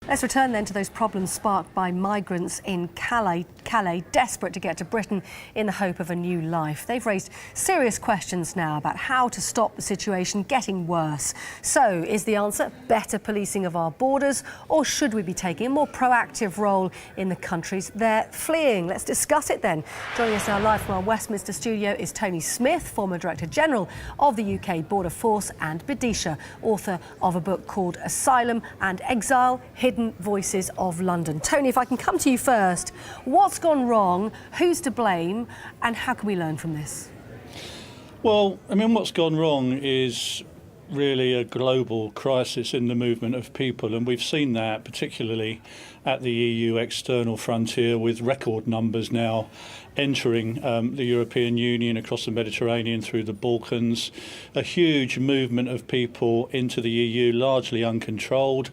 Let's return then to those problems sparked by migrants in Calais, desperate to get to Britain in the hope of a new life. They've raised serious questions now about how to stop the situation getting worse. So, is the answer better policing of our borders, or should we be taking a more proactive role in the countries they're fleeing? Let's discuss it then. Joining us now live from our Westminster studio is Tony Smith, former Director General of the UK Border Force, and Bidisha, author of a book called Asylum and Exile: Hidden Voices of London. Tony, if I can come to you first, what's gone wrong, who's to blame, and how can we learn from this? Well, I mean, what's gone wrong is really a global crisis in the movement of people, and we've seen that particularly at the EU external frontier, with record numbers now entering the European Union across the Mediterranean through the Balkans, a huge movement of people into the EU, largely uncontrolled,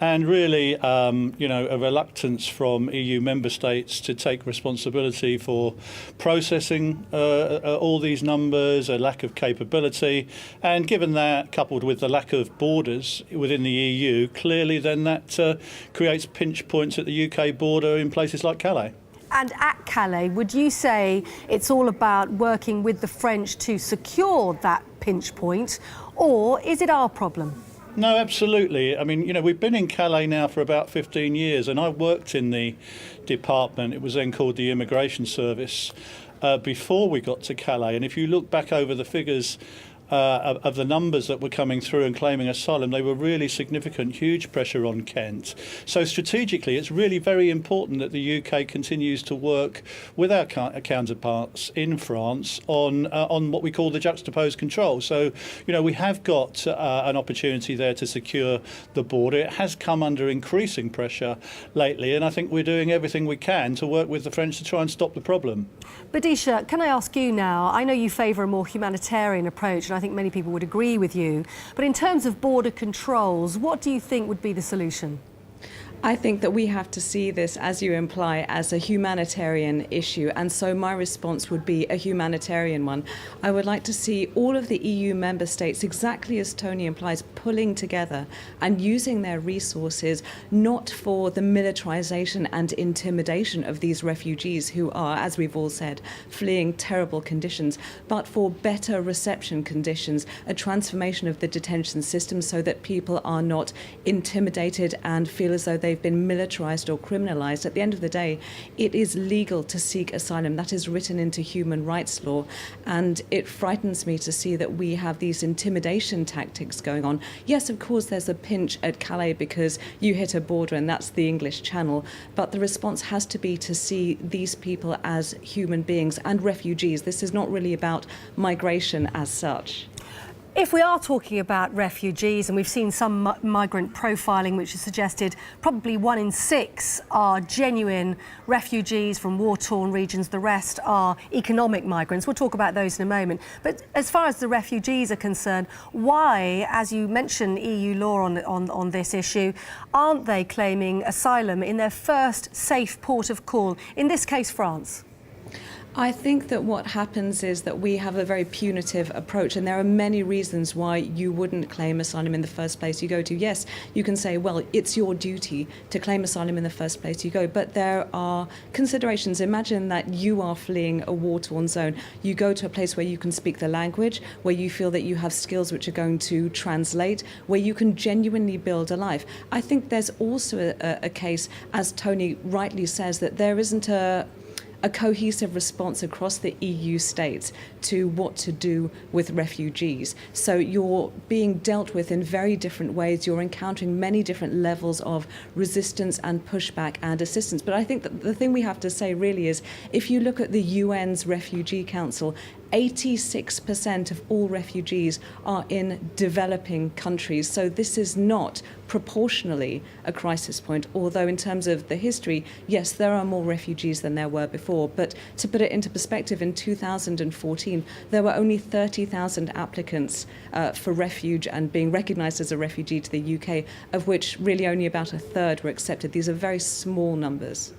and really, a reluctance from EU member states to take responsibility for processing all these numbers, a lack of capability, and given that, coupled with the lack of borders within the EU, clearly then that creates pinch points at the UK border in places like Calais. And at Calais, would you say it's all about working with the French to secure that pinch point, or is it our problem? No, absolutely. I mean, we've been in Calais now for about 15 years, and I worked in the department, it was then called the Immigration Service, before we got to Calais. And if you look back over the figures of the numbers that were coming through and claiming asylum, they were really significant, huge pressure on Kent. So strategically, it's really very important that the UK continues to work with our counterparts in France on what we call the juxtaposed control. So, we have got an opportunity there to secure the border. It has come under increasing pressure lately, and I think we're doing everything we can to work with the French to try and stop the problem. Bidisha, can I ask you now, I know you favour a more humanitarian approach, and I think many people would agree with you, but in terms of border controls, what do you think would be the solution? I think that we have to see this, as you imply, as a humanitarian issue, and so my response would be a humanitarian one. I would like to see all of the EU member states, exactly as Tony implies, pulling together and using their resources not for the militarization and intimidation of these refugees who are, as we've all said, fleeing terrible conditions, but for better reception conditions, a transformation of the detention system so that people are not intimidated and feel as though they've been militarized or criminalized. At the end of the day, it is legal to seek asylum. That is written into human rights law. And it frightens me to see that we have these intimidation tactics going on. Yes, of course, there's a pinch at Calais because you hit a border and that's the English Channel. But the response has to be to see these people as human beings and refugees. This is not really about migration as such. If we are talking about refugees, and we've seen some migrant profiling which has suggested probably 1 in 6 are genuine refugees from war-torn regions, the rest are economic migrants. We'll talk about those in a moment. But as far as the refugees are concerned, why, as you mentioned EU law on this issue, aren't they claiming asylum in their first safe port of call, in this case France? I think that what happens is that we have a very punitive approach, and there are many reasons why you wouldn't claim asylum in the first place you go to. Yes, you can say, well, it's your duty to claim asylum in the first place you go, but there are considerations. Imagine that you are fleeing a war-torn zone. You go to a place where you can speak the language, where you feel that you have skills which are going to translate, where you can genuinely build a life. I think there's also a case, as Tony rightly says, that there isn't a cohesive response across the EU states to what to do with refugees. So you're being dealt with in very different ways. You're encountering many different levels of resistance and pushback and assistance. But I think that the thing we have to say really is, if you look at the UN's Refugee Council, 86% of all refugees are in developing countries. So this is not proportionally a crisis point, although in terms of the history, yes, there are more refugees than there were before. But to put it into perspective, in 2014, there were only 30,000 applicants for refuge and being recognised as a refugee to the UK, of which really only about a third were accepted. These are very small numbers.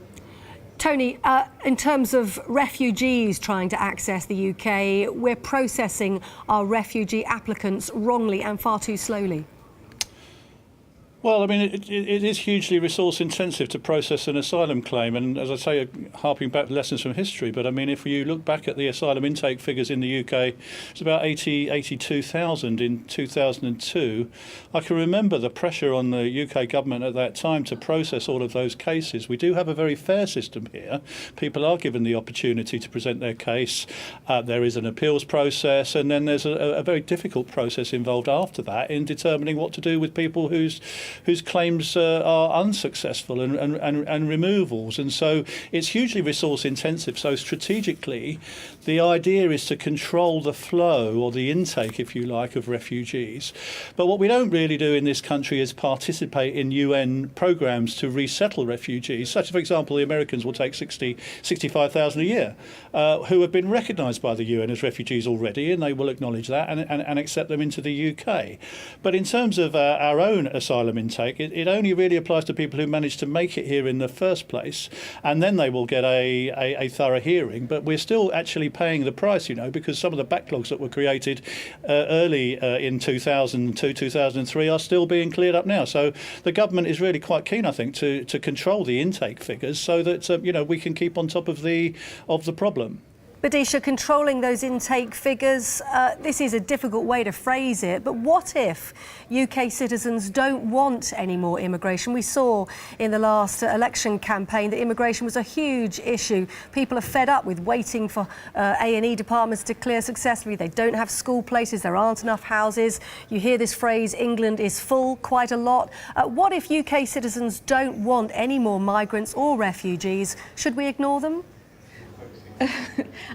Tony, in terms of refugees trying to access the UK, we're processing our refugee applicants wrongly and far too slowly. Well, I mean, it is hugely resource intensive to process an asylum claim. And as I say, harping back to lessons from history, but I mean, if you look back at the asylum intake figures in the UK, it's about 82,000 in 2002. I can remember the pressure on the UK government at that time to process all of those cases. We do have a very fair system here. People are given the opportunity to present their case. There is an appeals process, and then there's a very difficult process involved after that in determining what to do with people whose claims are unsuccessful and removals. And so it's hugely resource intensive. So strategically, the idea is to control the flow or the intake, if you like, of refugees. But what we don't really do in this country is participate in UN programs to resettle refugees, such as, for example, the Americans will take 65,000 a year, who have been recognised by the UN as refugees already, and they will acknowledge that and accept them into the UK. But in terms of our own asylum intake, it only really applies to people who manage to make it here in the first place, and then they will get a thorough hearing. But we're still actually paying the price, because some of the backlogs that were created early in 2002, 2003 are still being cleared up now. So the government is really quite keen, I think, to control the intake figures so that we can keep on top of the problem. Badisha, controlling those intake figures, this is a difficult way to phrase it, but what if UK citizens don't want any more immigration? We saw in the last election campaign that immigration was a huge issue. People are fed up with waiting for A&E departments to clear successfully. They don't have school places, there aren't enough houses. You hear this phrase, England is full, quite a lot. What if UK citizens don't want any more migrants or refugees? Should we ignore them?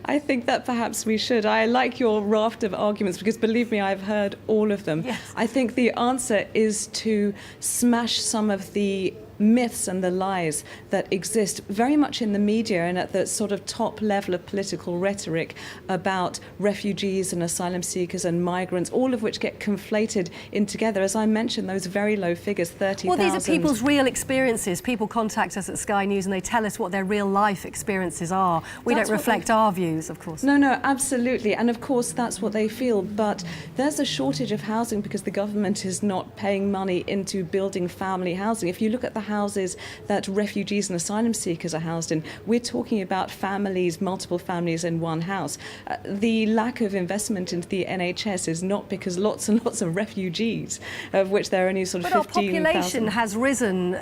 I think that perhaps we should. I like your raft of arguments because, believe me, I've heard all of them. Yes. I think the answer is to smash some of the myths and the lies that exist very much in the media and at the sort of top level of political rhetoric about refugees and asylum seekers and migrants, all of which get conflated in together. As I mentioned, those very low figures, 30,000. Well, these are people's real experiences. People contact us at Sky News and they tell us what their real life experiences are. We don't reflect our views, of course. No, absolutely. And of course, that's what they feel. But there's a shortage of housing because the government is not paying money into building family housing. If you look at the houses that refugees and asylum seekers are housed in, we're talking about families, multiple families in one house. The lack of investment into the NHS is not because lots and lots of refugees, of which there are only sort of 15,000. But our population has risen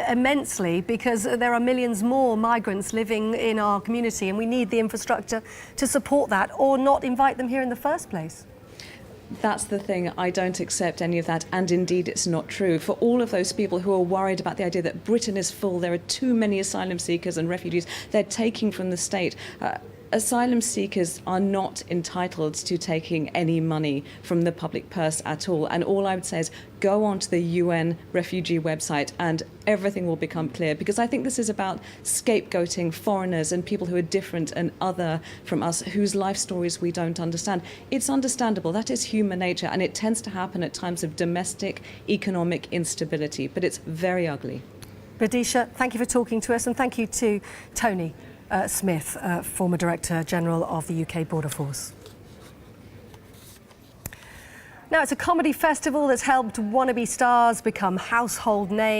immensely because there are millions more migrants living in our community, and we need the infrastructure to support that, or not invite them here in the first place. That's the thing. I don't accept any of that, and indeed it's not true. For all of those people who are worried about the idea that Britain is full, there are too many asylum seekers and refugees, they're taking from the state. Asylum seekers are not entitled to taking any money from the public purse at all. And all I would say is go onto the UN refugee website and everything will become clear. Because I think this is about scapegoating foreigners and people who are different and other from us, whose life stories we don't understand. It's understandable. That is human nature. And it tends to happen at times of domestic economic instability. But it's very ugly. Badisha, thank you for talking to us, and thank you to Tony Smith, former Director General of the UK Border Force. Now, it's a comedy festival that's helped wannabe stars become household names.